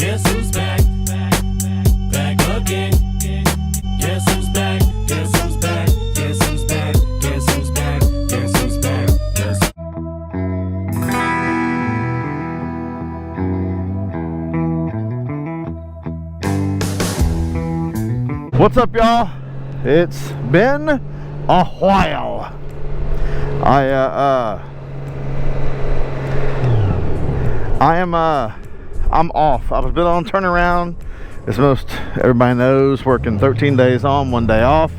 Guess who's back? Back again. Guess who's back? Guess who's back? Guess who's back? Guess who's back? Guess who's back? Guess What's up, y'all? It's been a while. I'm off. I've been on turnaround, as most everybody knows, working 13 days on, 1 day off.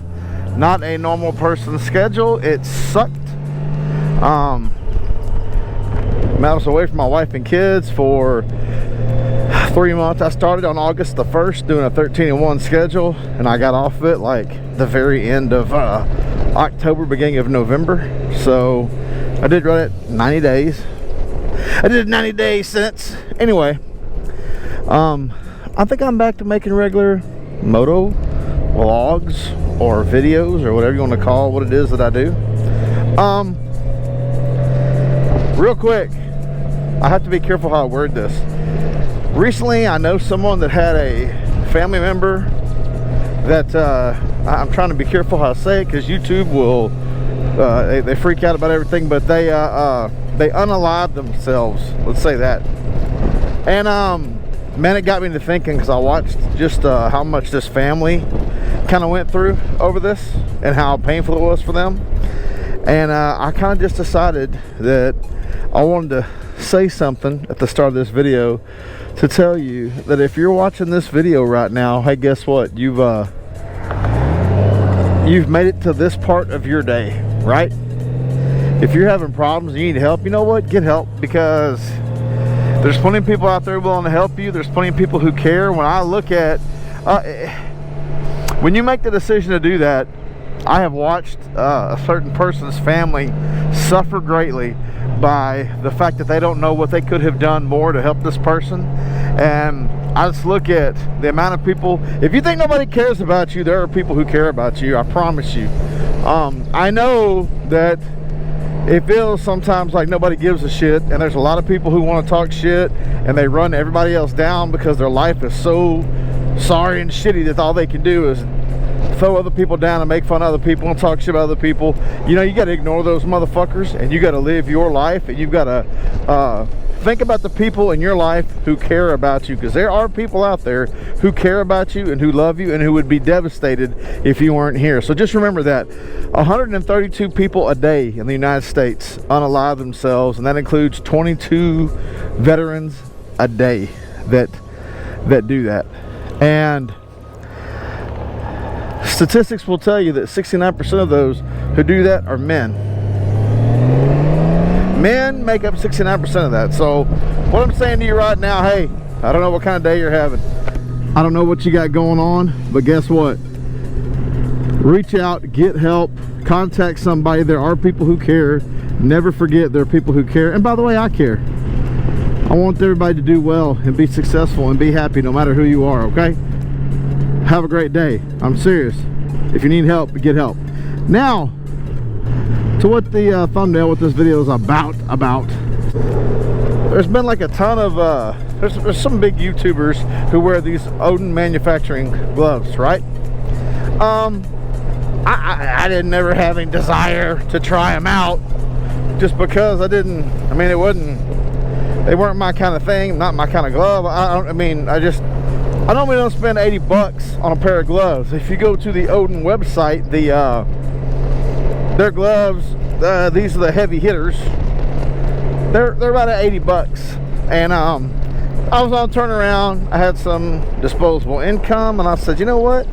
Not a normal person's schedule. It sucked. I was away from my wife and kids for 3 months. I started on August the 1st doing a 13-1 schedule, and I got off of it like the very end of October, beginning of November. So I did run it 90 days. I did 90 days since. Anyway, I think I'm back to making regular moto vlogs or videos or whatever you want to call what it is that I do. Real quick, I have to be careful how I word this. Recently, I know someone that had a family member that I'm trying to be careful how I say it, because YouTube will they freak out about everything, but they unalived themselves, let's say that. And man, it got me to thinking, because I watched just how much this family kind of went through over this and how painful it was for them. And I kind of just decided that I wanted to say something at the start of this video to tell you that if you're watching this video right now, hey, guess what? You've made it to this part of your day, right? If you're having problems and you need help, you know what? Get help, because there's plenty of people out there willing to help you. There's plenty of people who care. When I look at when you make the decision to do that, I have watched a certain person's family suffer greatly by the fact that they don't know what they could have done more to help this person. And I just look at the amount of people. If you think nobody cares about you, there are people who care about you, I promise you. I know that it feels sometimes like nobody gives a shit, and there's a lot of people who want to talk shit and they run everybody else down because their life is so sorry and shitty that all they can do is throw other people down and make fun of other people and talk shit about other people. You know, you got to ignore those motherfuckers, and you got to live your life, and you've got to think about the people in your life who care about you, because there are people out there who care about you and who love you and who would be devastated if you weren't here. So just remember that 132 people a day in the United States unalive themselves, and that includes 22 veterans a day that do that. And statistics will tell you that 69% of those who do that are men. Men make up 69% of that. So what I'm saying to you right now, hey, I don't know what kind of day you're having. I don't know what you got going on, but guess what? Reach out, get help, contact somebody. There are people who care. Never forget there are people who care. And by the way, I care. I want everybody to do well and be successful and be happy no matter who you are, okay? Have a great day. I'm serious. If you need help, get help. Now, to what the thumbnail with this video is about. There's been like a ton of there's some big YouTubers who wear these Odin manufacturing gloves, right? I didn't ever have any desire to try them out, just because they weren't my kind of thing, not my kind of glove. I normally don't spend 80 bucks on a pair of gloves. If you go to the Odin website, their gloves, these are the heavy hitters. They're about at 80 bucks. And I was on turnaround. I had some disposable income, and I said, you know what?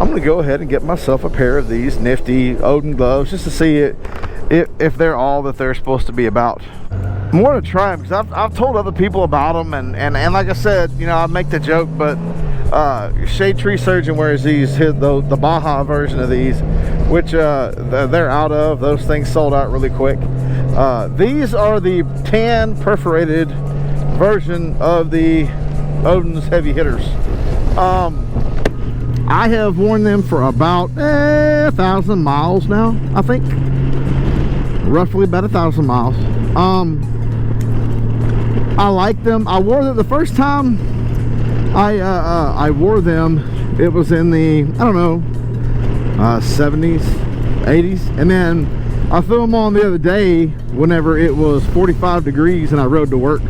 I'm gonna go ahead and get myself a pair of these nifty Odin gloves, just to see if they're all that they're supposed to be about. I want to try them because I've told other people about them, and like I said, you know, I make the joke, but Shade Tree Surgeon wears these, the Baja version of these, which they're out of. Those things sold out really quick. These are the tan perforated version of the Odin's heavy hitters. I have worn them for about 1,000 miles now, I think. Roughly about 1,000 miles. I like them. I wore them the first time I wore them. It was in the, I don't know, 70s, 80s, and then I threw them on the other day whenever it was 45 degrees and I rode to work,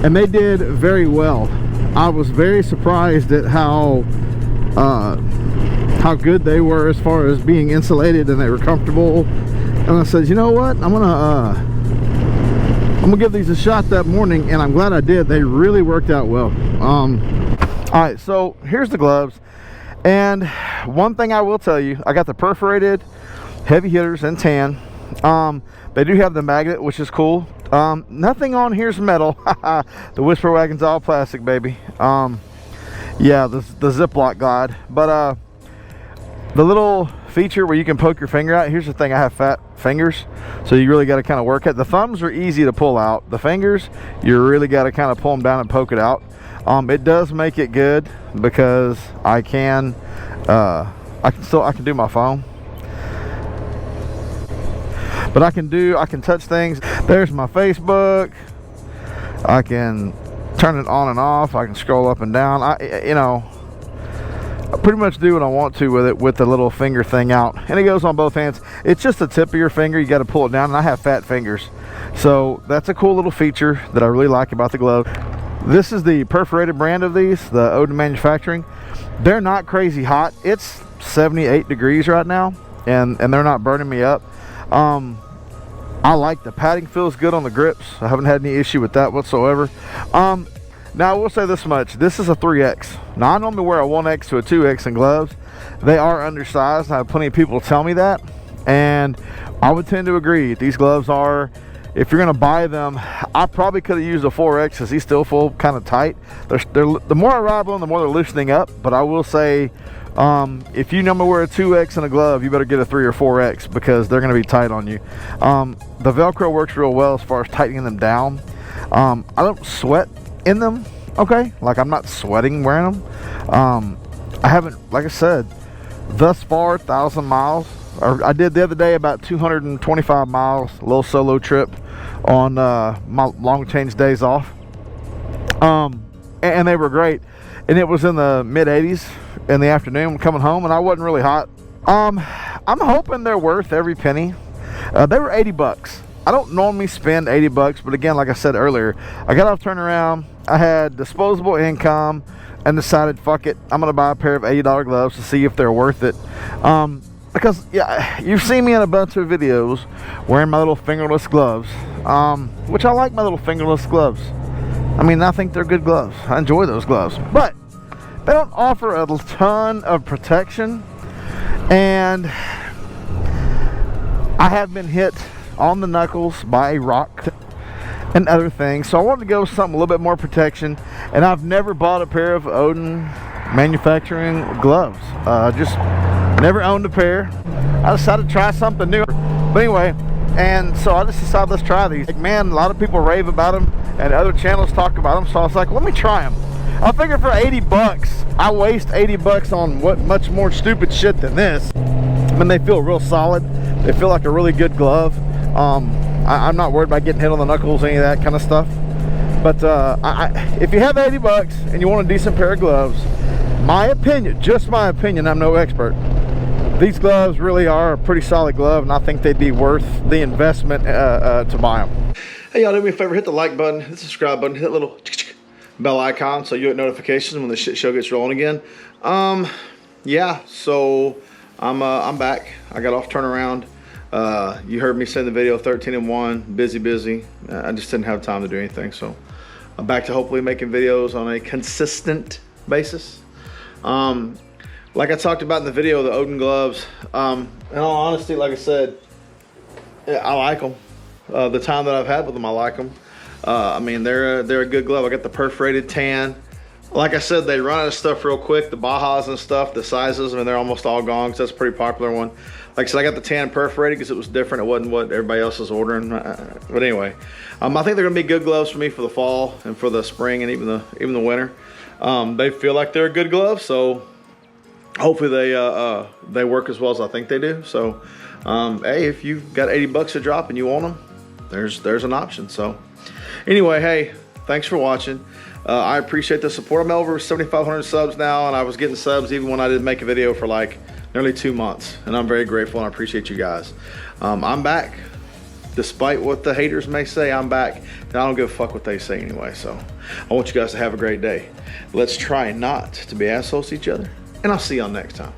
and they did very well. I was very surprised at how good they were as far as being insulated, and they were comfortable. And I said, you know what, I'm gonna give these a shot that morning, and I'm glad I did. They really worked out well. All right, so here's the gloves. And one thing I will tell you, I got the perforated heavy hitters in tan. They do have the magnet, which is cool. Nothing on here's metal. The Whisper Wagon's all plastic, baby. Yeah, the Ziploc glide. But the little feature where you can poke your finger out, here's the thing, I have fat fingers, so you really got to kind of work it. The thumbs are easy to pull out. The fingers, you really got to kind of pull them down and poke it out. It does make it good because I can do my phone, but I can touch things. There's my Facebook. I can turn it on and off. I can scroll up and down. I pretty much do what I want to with it, with the little finger thing out, and it goes on both hands. It's just the tip of your finger, you got to pull it down, and I have fat fingers, so that's a cool little feature that I really like about the glove. This is the perforated brand of these, the Odin manufacturing. They're not crazy hot. It's 78 degrees right now, and they're not burning me up. I like the padding, feels good on the grips. I haven't had any issue with that whatsoever. Now I will say this much, this is a 3X. Now I normally wear a 1X to a 2X in gloves. They are undersized. I have plenty of people tell me that, and I would tend to agree. These gloves are, if you're gonna buy them, I probably could have used a 4X because these still feel kind of tight. The more I ride them, the more they're loosening up, but I will say, if you normally wear a 2X in a glove, you better get a 3 or 4X because they're gonna be tight on you. The Velcro works real well as far as tightening them down. I don't sweat in them, okay? Like, I'm not sweating wearing them. I haven't, like I said, thus far 1,000 miles, or I did the other day about 225 miles, a little solo trip on my long change days off, and they were great. And it was in the mid 80s in the afternoon coming home, and I wasn't really hot. I'm hoping they're worth every penny. They were 80 bucks. I don't normally spend 80 bucks, but again, like I said earlier, I got off turnaround, I had disposable income, and decided, fuck it, I'm gonna buy a pair of $80 gloves to see if they're worth it. Because, yeah, you've seen me in a bunch of videos wearing my little fingerless gloves, which I like my little fingerless gloves. I mean, I think they're good gloves. I enjoy those gloves, but they don't offer a ton of protection, and I have been hit on the knuckles by a rock and other things, so I wanted to go with something a little bit more protection. And I've never bought a pair of Odin manufacturing gloves, just never owned a pair. I decided to try something new, but anyway, and so I just decided, let's try these. Like, man, a lot of people rave about them and other channels talk about them, so I was like, let me try them. I figured for 80 bucks, I waste 80 bucks on what much more stupid shit than this. I mean, they feel real solid. They feel like a really good glove. I'm not worried about getting hit on the knuckles, any of that kind of stuff. But if you have 80 bucks and you want a decent pair of gloves, my opinion, just my opinion, I'm no expert, these gloves really are a pretty solid glove, and I think they'd be worth the investment to buy them. Hey, y'all, do me a favor, hit the like button, hit the subscribe button, hit that little bell icon so you get notifications when the shit show gets rolling again. Yeah, so I'm back. I got off turnaround. You heard me say in the video, 13-1, busy. I just didn't have time to do anything, so I'm back to hopefully making videos on a consistent basis. Like I talked about in the video, the Odin gloves, in all honesty, like I said, I like them. The time that I've had with them, I like them. I mean, they're a good glove. I got the perforated tan. Like I said, they run out of stuff real quick. The Bajas and stuff, the sizes, I mean, they're almost all gone, because that's a pretty popular one. Like I said, I got the tan perforated because it was different. It wasn't what everybody else was ordering. But anyway, I think they're gonna be good gloves for me for the fall and for the spring and even the winter. They feel like they're a good glove, so hopefully they work as well as I think they do. So, hey, if you've got 80 bucks to drop and you want them, there's an option. So, anyway, hey, thanks for watching. I appreciate the support. I'm over 7,500 subs now, and I was getting subs even when I didn't make a video for like nearly 2 months, and I'm very grateful and I appreciate you guys. I'm back. Despite what the haters may say, I'm back, and I don't give a fuck what they say anyway. So I want you guys to have a great day. Let's try not to be assholes to each other, and I'll see y'all next time.